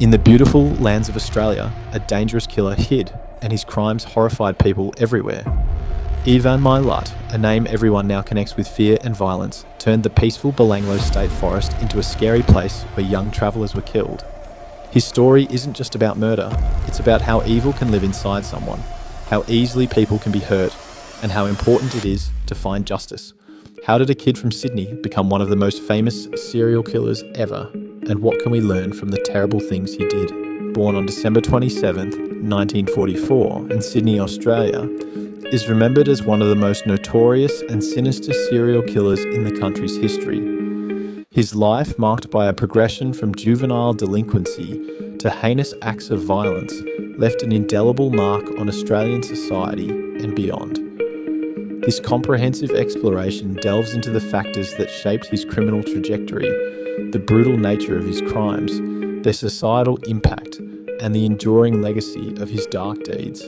In the beautiful lands of Australia, a dangerous killer hid, and his crimes horrified people everywhere. Ivan Milat, a name everyone now connects with fear and violence, turned the peaceful Belanglo State Forest into a scary place where young travellers were killed. His story isn't just about murder, it's about how evil can live inside someone, how easily people can be hurt, and how important it is to find justice. How did a kid from Sydney become one of the most famous serial killers ever? And what can we learn from the terrible things he did? Born on December 27th, 1944 in Sydney, Australia, is remembered as one of the most notorious and sinister serial killers in the country's history. His life, marked by a progression from juvenile delinquency to heinous acts of violence, left an indelible mark on Australian society and beyond. This comprehensive exploration delves into the factors that shaped his criminal trajectory, the brutal nature of his crimes, their societal impact, and the enduring legacy of his dark deeds.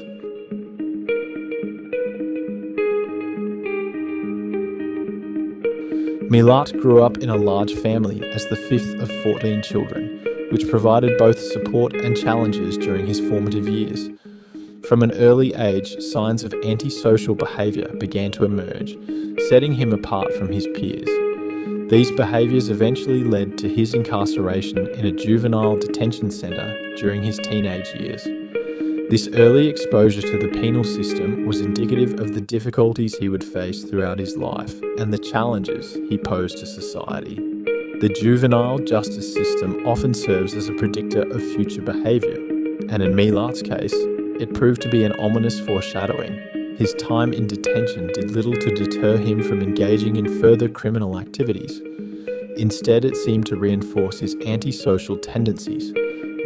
Milat grew up in a large family as the fifth of 14 children, which provided both support and challenges during his formative years. From an early age, signs of antisocial behaviour began to emerge, setting him apart from his peers. These behaviours eventually led to his incarceration in a juvenile detention centre during his teenage years. This early exposure to the penal system was indicative of the difficulties he would face throughout his life and the challenges he posed to society. The juvenile justice system often serves as a predictor of future behaviour, and in Milat's case, it proved to be an ominous foreshadowing. His time in detention did little to deter him from engaging in further criminal activities. Instead, it seemed to reinforce his antisocial tendencies,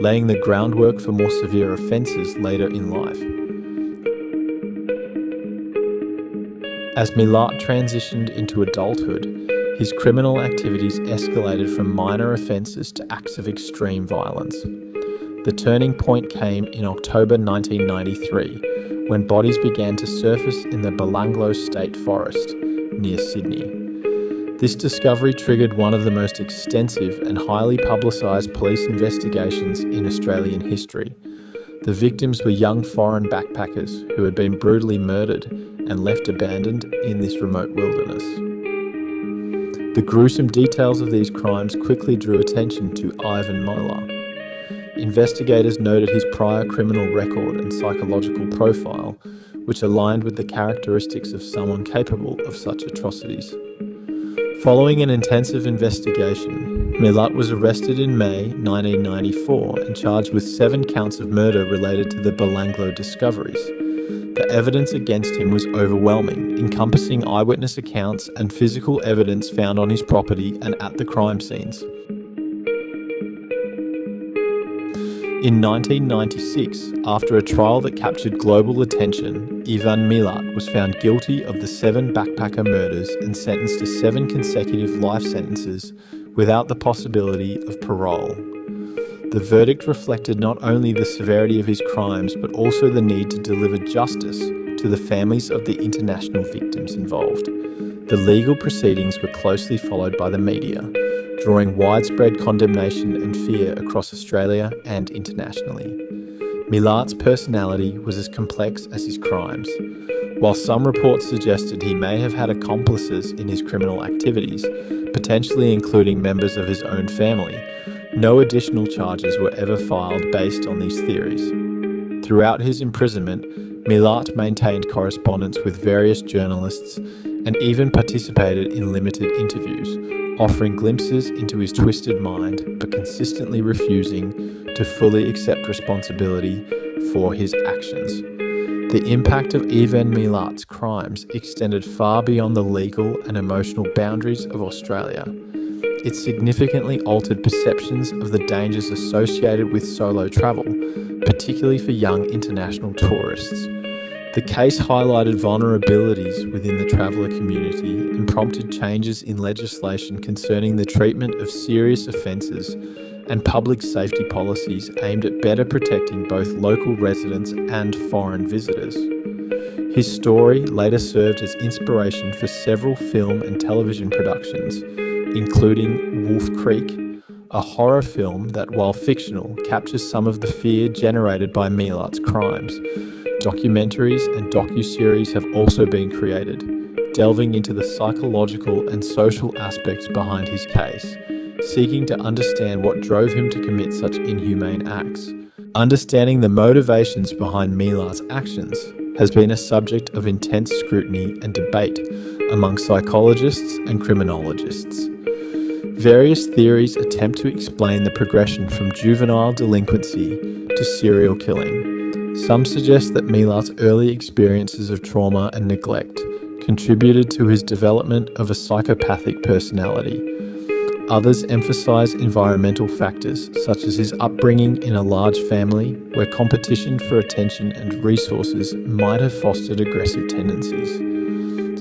laying the groundwork for more severe offences later in life. As Milat transitioned into adulthood, his criminal activities escalated from minor offences to acts of extreme violence. The turning point came in October 1993, when bodies began to surface in the Belanglo State Forest near Sydney. This discovery triggered one of the most extensive and highly publicised police investigations in Australian history. The victims were young foreign backpackers who had been brutally murdered and left abandoned in this remote wilderness. The gruesome details of these crimes quickly drew attention to Ivan Milat. Investigators noted his prior criminal record and psychological profile, which aligned with the characteristics of someone capable of such atrocities. Following an intensive investigation, Milat was arrested in May 1994 and charged with 7 counts of murder related to the Belanglo discoveries. The evidence against him was overwhelming, encompassing eyewitness accounts and physical evidence found on his property and at the crime scenes. In 1996, after a trial that captured global attention, Ivan Milat was found guilty of the 7 backpacker murders and sentenced to 7 consecutive life sentences without the possibility of parole. The verdict reflected not only the severity of his crimes, but also the need to deliver justice to the families of the international victims involved. The legal proceedings were closely followed by the media, drawing widespread condemnation and fear across Australia and internationally. Milat's personality was as complex as his crimes. While some reports suggested he may have had accomplices in his criminal activities, potentially including members of his own family, no additional charges were ever filed based on these theories. Throughout his imprisonment, Milat maintained correspondence with various journalists and even participated in limited interviews, offering glimpses into his twisted mind, but consistently refusing to fully accept responsibility for his actions. The impact of Ivan Milat's crimes extended far beyond the legal and emotional boundaries of Australia. It significantly altered perceptions of the dangers associated with solo travel, particularly for young international tourists. The case highlighted vulnerabilities within the traveller community and prompted changes in legislation concerning the treatment of serious offences and public safety policies aimed at better protecting both local residents and foreign visitors. His story later served as inspiration for several film and television productions, including Wolf Creek, a horror film that, while fictional, captures some of the fear generated by Milat's crimes. Documentaries and docuseries have also been created, delving into the psychological and social aspects behind his case, seeking to understand what drove him to commit such inhumane acts. Understanding the motivations behind Milat's actions has been a subject of intense scrutiny and debate among psychologists and criminologists. Various theories attempt to explain the progression from juvenile delinquency to serial killing. Some suggest that Milat's early experiences of trauma and neglect contributed to his development of a psychopathic personality. Others emphasize environmental factors, such as his upbringing in a large family where competition for attention and resources might have fostered aggressive tendencies.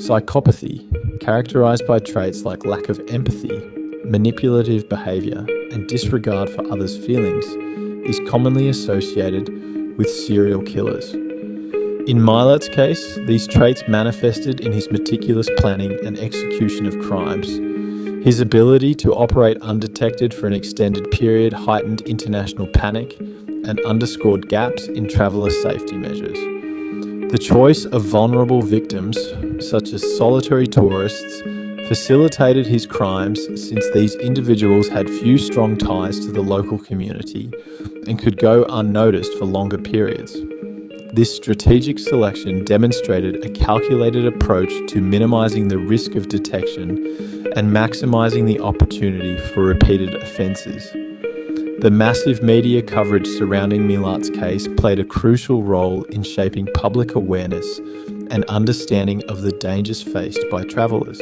Psychopathy, characterized by traits like lack of empathy, manipulative behavior, and disregard for others' feelings, is commonly associated with serial killers. In Milat's case, these traits manifested in his meticulous planning and execution of crimes. His ability to operate undetected for an extended period heightened international panic and underscored gaps in traveller safety measures. The choice of vulnerable victims, such as solitary tourists, facilitated his crimes since these individuals had few strong ties to the local community and could go unnoticed for longer periods. This strategic selection demonstrated a calculated approach to minimizing the risk of detection and maximizing the opportunity for repeated offences. The massive media coverage surrounding Milat's case played a crucial role in shaping public awareness and understanding of the dangers faced by travellers.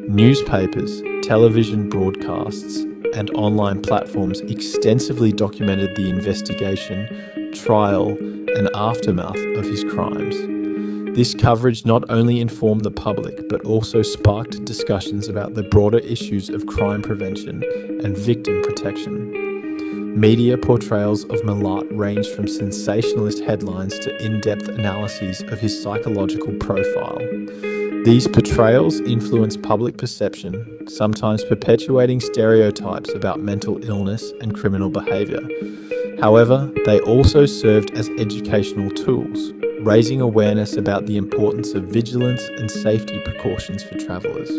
Newspapers, television broadcasts, and online platforms extensively documented the investigation, trial, and aftermath of his crimes. This coverage not only informed the public, but also sparked discussions about the broader issues of crime prevention and victim protection. Media portrayals of Milat ranged from sensationalist headlines to in-depth analyses of his psychological profile. These portrayals influenced public perception, sometimes perpetuating stereotypes about mental illness and criminal behaviour. However, they also served as educational tools, raising awareness about the importance of vigilance and safety precautions for travellers.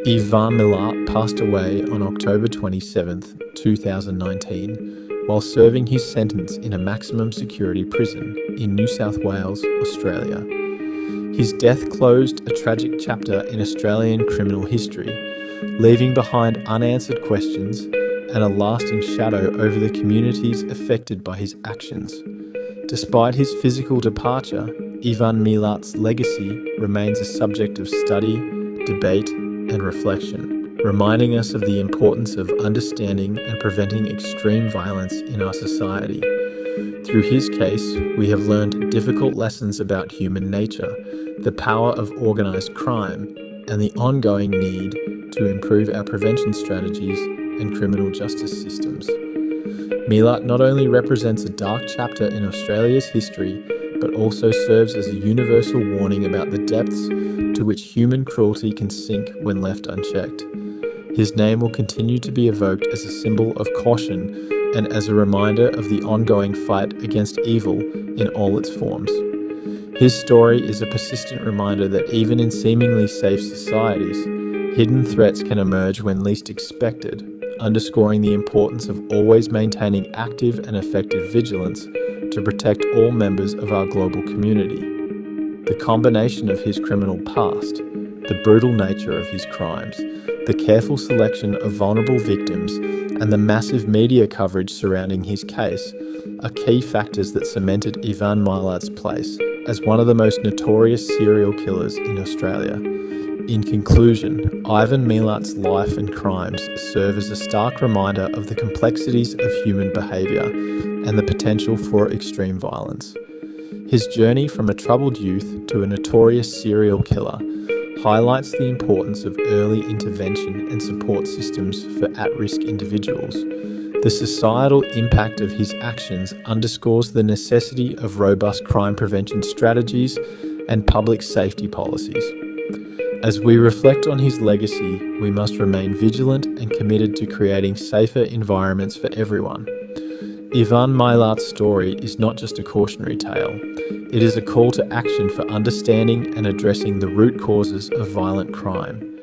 Ivan Milat passed away on October 27, 2019, while serving his sentence in a maximum security prison in New South Wales, Australia. His death closed a tragic chapter in Australian criminal history, leaving behind unanswered questions and a lasting shadow over the communities affected by his actions. Despite his physical departure, Ivan Milat's legacy remains a subject of study, debate, and reflection, reminding us of the importance of understanding and preventing extreme violence in our society. Through his case, we have learned difficult lessons about human nature, the power of organised crime, and the ongoing need to improve our prevention strategies and criminal justice systems. Milat not only represents a dark chapter in Australia's history, but also serves as a universal warning about the depths to which human cruelty can sink when left unchecked. His name will continue to be evoked as a symbol of caution and as a reminder of the ongoing fight against evil in all its forms. His story is a persistent reminder that even in seemingly safe societies, hidden threats can emerge when least expected, underscoring the importance of always maintaining active and effective vigilance to protect all members of our global community. The combination of his criminal past, the brutal nature of his crimes, the careful selection of vulnerable victims, and the massive media coverage surrounding his case are key factors that cemented Ivan Milat's place as one of the most notorious serial killers in Australia. In conclusion, Ivan Milat's life and crimes serve as a stark reminder of the complexities of human behaviour and the potential for extreme violence. His journey from a troubled youth to a notorious serial killer highlights the importance of early intervention and support systems for at-risk individuals. The societal impact of his actions underscores the necessity of robust crime prevention strategies and public safety policies. As we reflect on his legacy, we must remain vigilant and committed to creating safer environments for everyone. Ivan Milat's story is not just a cautionary tale. It is a call to action for understanding and addressing the root causes of violent crime.